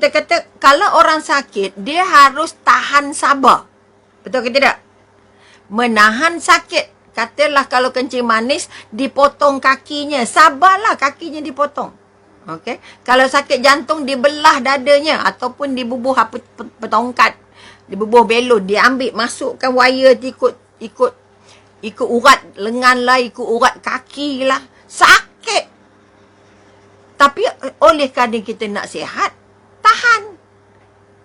Kita kata, kalau orang sakit, dia harus tahan sabar. Betul ke tidak? Menahan sakit. Katalah kalau kencing manis, dipotong kakinya. Sabarlah kakinya dipotong. Okey. Kalau sakit jantung, dibelah dadanya. Ataupun dibubuh apa petongkat. Dibubuh belon. Diambil, masukkan wire ikut urat lengan lah, ikut urat kaki lah. Sakit. Tapi oleh kerana kita nak sihat, tahan.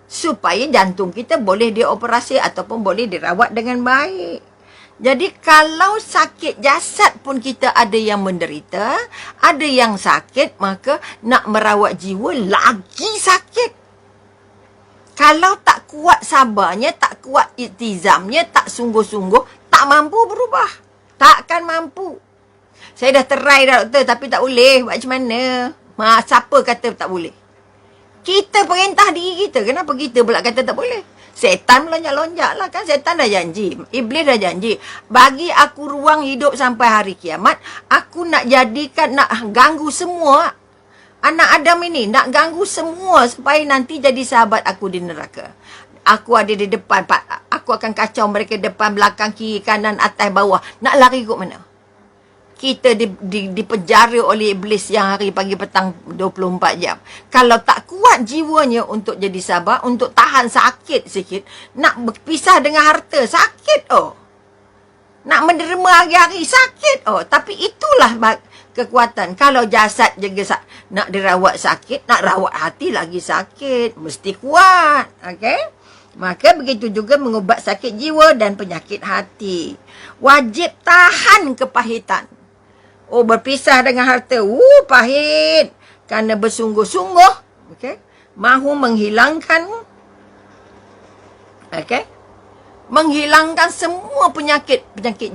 Supaya jantung kita boleh dioperasi ataupun boleh dirawat dengan baik. Jadi kalau sakit jasad pun kita ada yang menderita, ada yang sakit, maka nak merawat jiwa lagi sakit. Kalau tak kuat sabarnya, tak kuat iltizamnya, tak sungguh-sungguh, tak mampu berubah. Takkan mampu. Saya dah try dah doktor tapi tak boleh. Buat macam mana? Siapa kata tak boleh? Kita perintah diri kita. Kenapa kita pula kata tak boleh? Setan melonjak-lonjak lah kan. Setan dah janji. Iblis dah janji. Bagi aku ruang hidup sampai hari kiamat. Aku nak jadikan, nak ganggu semua anak Adam ini. Nak ganggu semua supaya nanti jadi sahabat aku di neraka. Aku ada di depan. Aku akan kacau mereka depan, belakang, kiri, kanan, atas, bawah. Nak lari kot mana? Kita dipenjara oleh iblis yang hari pagi petang 24 jam. Kalau tak kuat jiwanya untuk jadi sabar, untuk tahan sakit sikit, nak berpisah dengan harta, sakit Nak menderma hari-hari, sakit Tapi itulah kekuatan. Kalau jasad jaga nak dirawat sakit, nak rawat hati lagi sakit. Mesti kuat. Okey? Maka begitu juga mengubat sakit jiwa dan penyakit hati. Wajib tahan kepahitan. Berpisah dengan harta. Pahit. Kerana bersungguh-sungguh. Okay. Mahu menghilangkan. Okay. Menghilangkan semua penyakit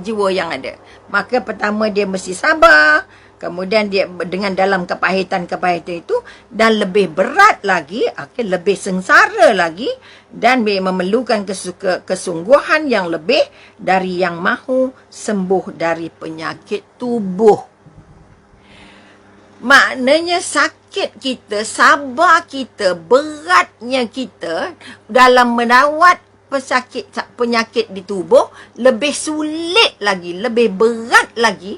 jiwa yang ada. Maka pertama dia mesti sabar. Kemudian dia dengan dalam kepahitan itu. Dan lebih berat lagi. Okay, lebih sengsara lagi. Dan memerlukan kesungguhan yang lebih dari yang mahu sembuh dari penyakit tubuh. Maknanya sakit kita, sabar kita, beratnya kita dalam merawat penyakit di tubuh lebih sulit lagi, lebih berat lagi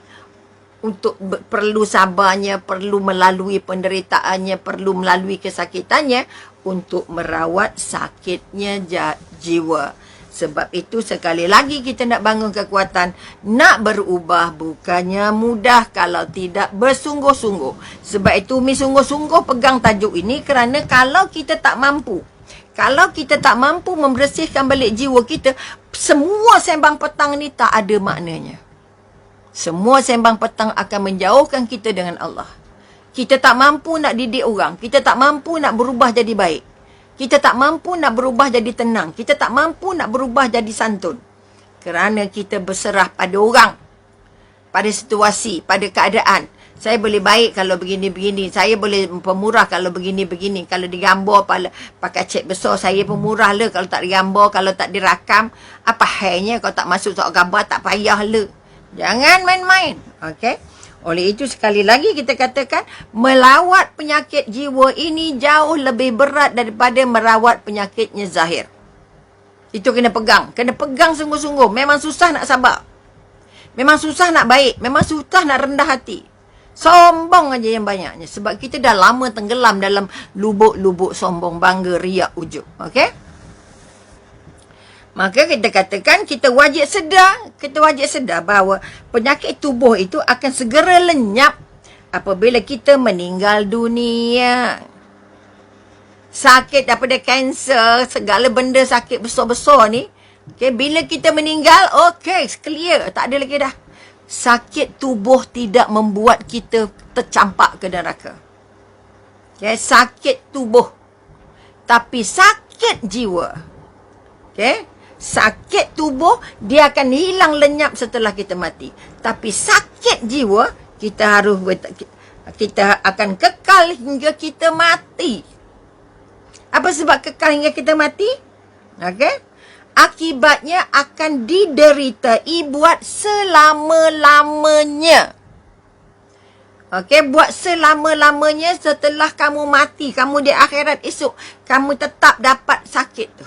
untuk perlu sabarnya, perlu melalui penderitaannya, perlu melalui kesakitannya untuk merawat sakitnya jiwa. Sebab itu sekali lagi kita nak bangun kekuatan. Nak berubah bukannya mudah kalau tidak bersungguh-sungguh. Sebab itu sungguh-sungguh pegang tajuk ini kerana kalau kita tak mampu. Kalau kita tak mampu membersihkan balik jiwa kita, semua sembang petang ni tak ada maknanya. Semua sembang petang akan menjauhkan kita dengan Allah. Kita tak mampu nak didik orang. Kita tak mampu nak berubah jadi baik. Kita tak mampu nak berubah jadi tenang. Kita tak mampu nak berubah jadi santun. Kerana kita berserah pada orang. Pada situasi, pada keadaan. Saya boleh baik kalau begini-begini. Saya boleh pemurah kalau begini-begini. Kalau digambar pakai cek besar, saya pemurah le. Kalau tak digambar, kalau tak dirakam. Apa halnya kalau tak masuk soal gambar, tak payah le. Jangan main-main. Okey? Oleh itu sekali lagi kita katakan melawat penyakit jiwa ini jauh lebih berat daripada merawat penyakitnya zahir. Itu kena pegang. Kena pegang sungguh-sungguh. Memang susah nak sabar. Memang susah nak baik. Memang susah nak rendah hati. Sombong aja yang banyaknya. Sebab kita dah lama tenggelam dalam lubuk-lubuk sombong, bangga, riak, ujub. Okey? Maka kita katakan kita wajib sedar bahawa penyakit tubuh itu akan segera lenyap apabila kita meninggal dunia. Sakit daripada kanser, segala benda sakit besar-besar ni, okay, bila kita meninggal, okay, clear, tak ada lagi dah. Sakit tubuh tidak membuat kita tercampak ke neraka. Okay, sakit tubuh. Tapi sakit jiwa. Okay. Sakit tubuh, dia akan hilang lenyap setelah kita mati. Tapi sakit jiwa, kita akan kekal hingga kita mati. Apa sebab kekal hingga kita mati? Okey? Akibatnya akan diderita buat selama-lamanya. Okey, buat selama-lamanya setelah kamu mati, kamu di akhirat esok, kamu tetap dapat sakit tu.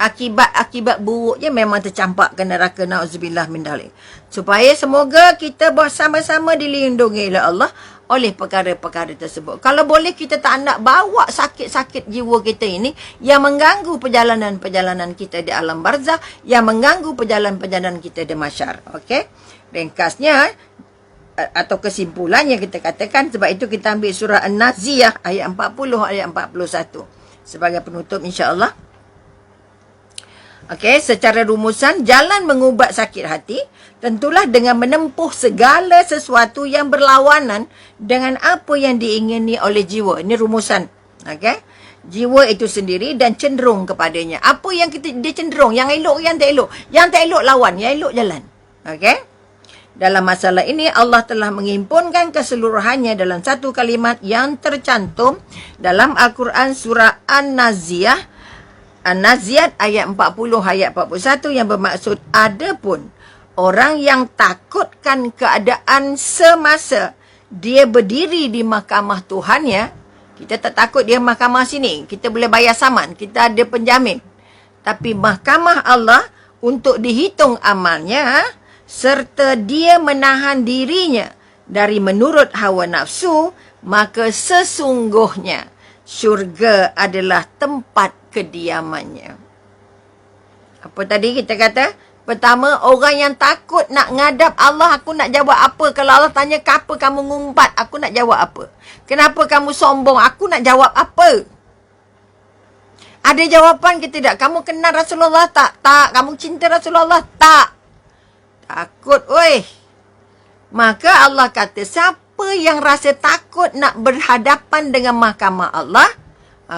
Akibat buruknya memang tercampak ke neraka, na'udzubillah min dzalik. Supaya semoga kita bersama-sama dilindungi oleh Allah oleh perkara-perkara tersebut. Kalau boleh kita tak nak bawa sakit-sakit jiwa kita ini yang mengganggu perjalanan-perjalanan kita di alam barzakh, yang mengganggu perjalanan-perjalanan kita di mahsyar. Okey? Ringkasnya atau kesimpulannya kita katakan, sebab itu kita ambil surah An-Naziyah ayat 40 ayat 41 sebagai penutup insya-Allah. Okey, secara rumusan, jalan mengubat sakit hati tentulah dengan menempuh segala sesuatu yang berlawanan dengan apa yang diingini oleh jiwa. Ini rumusan. Okey. Jiwa itu sendiri dan cenderung kepadanya. Apa yang dia cenderung, yang elok, yang tak elok. Yang tak elok lawan, yang elok jalan. Okey. Dalam masalah ini, Allah telah menghimpunkan keseluruhannya dalam satu kalimat yang tercantum dalam Al-Quran surah An-Naziyat ayat 40 ayat 41 yang bermaksud, adapun orang yang takutkan keadaan semasa dia berdiri di mahkamah Tuhannya, kita tak takut dia mahkamah sini, kita boleh bayar saman, kita ada penjamin. Tapi mahkamah Allah untuk dihitung amalnya, serta dia menahan dirinya dari menurut hawa nafsu, maka sesungguhnya syurga adalah tempat kediamannya. Apa tadi kita kata? Pertama, orang yang takut nak ngadap Allah, aku nak jawab apa? Kalau Allah tanya, kenapa kamu ngumpat? Aku nak jawab apa? Kenapa kamu sombong? Aku nak jawab apa? Ada jawapan ke tidak? Kamu kenal Rasulullah tak? Tak. Kamu cinta Rasulullah tak? Takut, oi. Maka Allah kata, siapa yang rasa takut nak berhadapan dengan mahkamah Allah,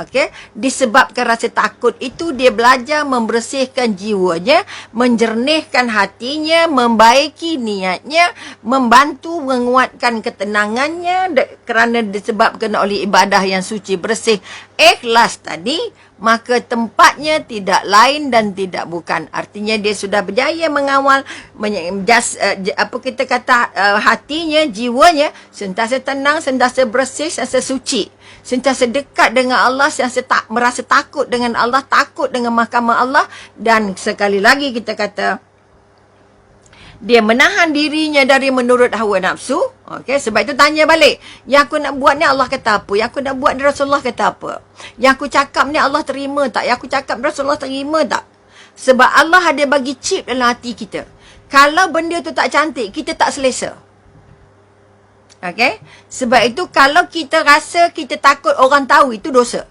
okey, disebabkan rasa takut itu, dia belajar membersihkan jiwanya, menjernihkan hatinya, membaiki niatnya, membantu menguatkan ketenangannya kerana disebabkan oleh ibadah yang suci, bersih, ikhlas tadi, maka tempatnya tidak lain dan tidak bukan. Artinya dia sudah berjaya mengawal apa kita kata, hatinya, jiwanya sentiasa tenang, sentiasa bersih, sentiasa suci, sentiasa dekat dengan Allah, sentiasa merasa takut dengan Allah, takut dengan mahkamah Allah. Dan sekali lagi kita kata, dia menahan dirinya dari menurut hawa nafsu. Okey, sebab itu tanya balik, yang aku nak buat ni Allah kata apa? Yang aku nak buat ni Rasulullah kata apa? Yang aku cakap ni Allah terima tak? Yang aku cakap Rasulullah terima tak? Sebab Allah ada bagi chip dalam hati kita. Kalau benda tu tak cantik, kita tak selesa. Okey? Sebab itu kalau kita rasa kita takut orang tahu, itu dosa.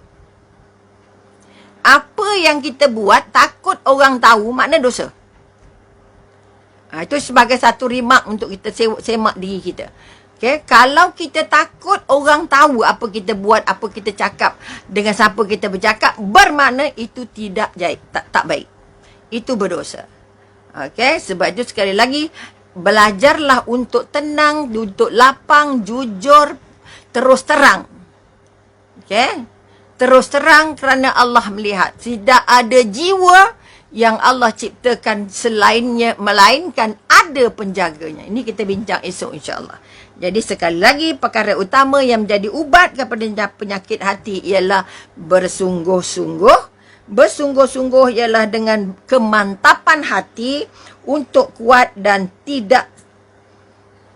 Apa yang kita buat takut orang tahu, makna dosa. Itu sebagai satu remark untuk kita semak diri kita. Okay? Kalau kita takut orang tahu apa kita buat, apa kita cakap, dengan siapa kita bercakap, bermakna itu tidak tak baik. Itu berdosa. Okay? Sebab itu sekali lagi, belajarlah untuk tenang, untuk lapang, jujur, terus terang. Okay? Terus terang kerana Allah melihat. Tidak ada jiwa yang Allah ciptakan selainnya, melainkan ada penjaganya. Ini kita bincang esok insya-Allah. Jadi sekali lagi, perkara utama yang menjadi ubat kepada penyakit hati ialah bersungguh-sungguh. Bersungguh-sungguh ialah dengan kemantapan hati untuk kuat dan tidak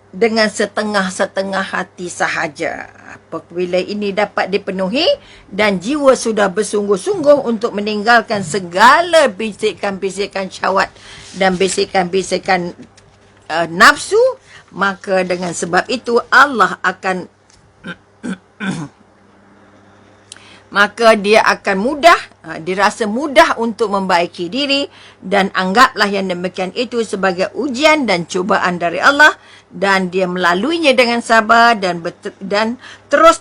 dengan setengah-setengah hati sahaja. Apabila ini dapat dipenuhi dan jiwa sudah bersungguh-sungguh untuk meninggalkan segala bisikan-bisikan syahwat dan bisikan-bisikan nafsu, maka dengan sebab itu Allah akan maka dia akan mudah, dirasa mudah untuk membaiki diri, dan anggaplah yang demikian itu sebagai ujian dan cubaan dari Allah, dan dia melaluinya dengan sabar dan terus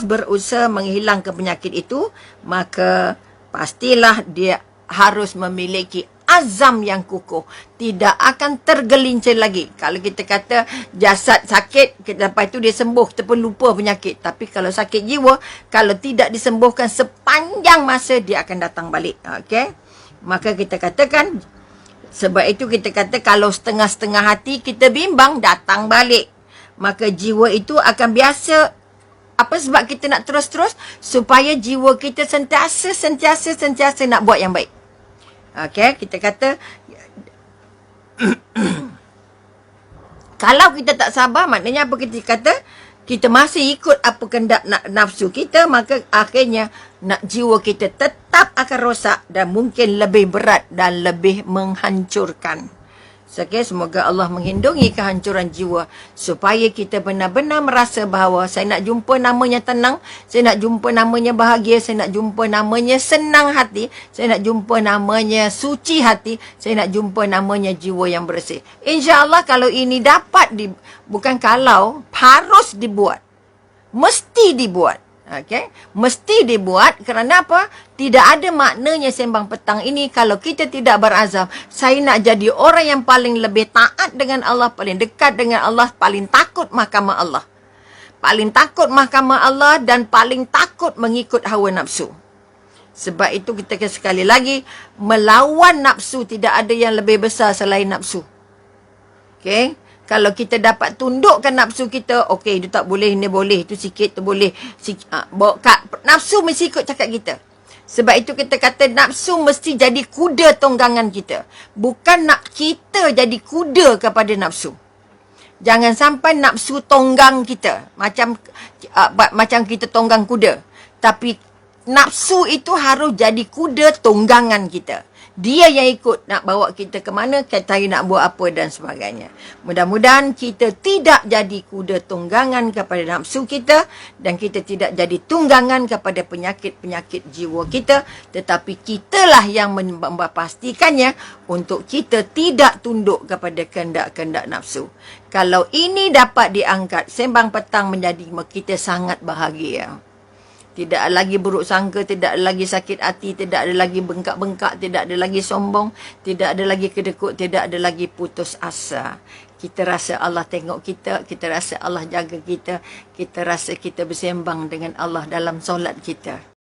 berusaha menghilangkan penyakit itu, maka pastilah dia harus memiliki azam yang kukuh, tidak akan tergelincir lagi. Kalau kita kata jasad sakit, lepas itu dia sembuh, kita pun lupa penyakit. Tapi kalau sakit jiwa, kalau tidak disembuhkan sepanjang masa, dia akan datang balik. Okey? Maka kita katakan, sebab itu kita kata kalau setengah-setengah hati kita bimbang, datang balik. maka jiwa itu akan biasa. Apa sebab kita nak terus-terus? Supaya jiwa kita sentiasa nak buat yang baik. Okey, kita kata kalau kita tak sabar, maknanya apa kita kata? Kita masih ikut apa kehendak nafsu kita, maka akhirnya jiwa kita tetap akan rosak dan mungkin lebih berat dan lebih menghancurkan. Okay, semoga Allah menghindungi kehancuran jiwa supaya kita benar-benar merasa bahawa saya nak jumpa namanya tenang, saya nak jumpa namanya bahagia, saya nak jumpa namanya senang hati, saya nak jumpa namanya suci hati, saya nak jumpa namanya jiwa yang bersih. InsyaAllah kalau ini dapat, bukan kalau, harus dibuat. Mesti dibuat. Okay? Mesti dibuat kerana apa? Tidak ada maknanya sembang petang ini kalau kita tidak berazam. Saya nak jadi orang yang paling lebih taat dengan Allah, paling dekat dengan Allah, paling takut mahkamah Allah. Paling takut mahkamah Allah dan paling takut mengikut hawa nafsu. Sebab itu kita sekali lagi, melawan nafsu tidak ada yang lebih besar selain nafsu. Okay? Kalau kita dapat tundukkan nafsu kita, okey, dia tak boleh, ini boleh, itu sikit, tu boleh. Nafsu mesti ikut cakap kita. Sebab itu kita kata nafsu mesti jadi kuda tunggangan kita. Bukan nak kita jadi kuda kepada nafsu. Jangan sampai nafsu tonggang kita. Macam kita tonggang kuda. Tapi nafsu itu harus jadi kuda tunggangan kita. Dia yang ikut nak bawa kita ke mana, kita nak buat apa dan sebagainya. Mudah-mudahan kita tidak jadi kuda tunggangan kepada nafsu kita dan kita tidak jadi tunggangan kepada penyakit-penyakit jiwa kita, tetapi kitalah yang memastikannya untuk kita tidak tunduk kepada kehendak-kehendak nafsu. Kalau ini dapat diangkat, sembang petang menjadi kita sangat bahagia. Tidak ada lagi buruk sangka, tidak ada lagi sakit hati, tidak ada lagi bengkak-bengkak, tidak ada lagi sombong, tidak ada lagi kedekut, tidak ada lagi putus asa. Kita rasa Allah tengok kita, kita rasa Allah jaga kita, kita rasa kita bersembang dengan Allah dalam solat kita.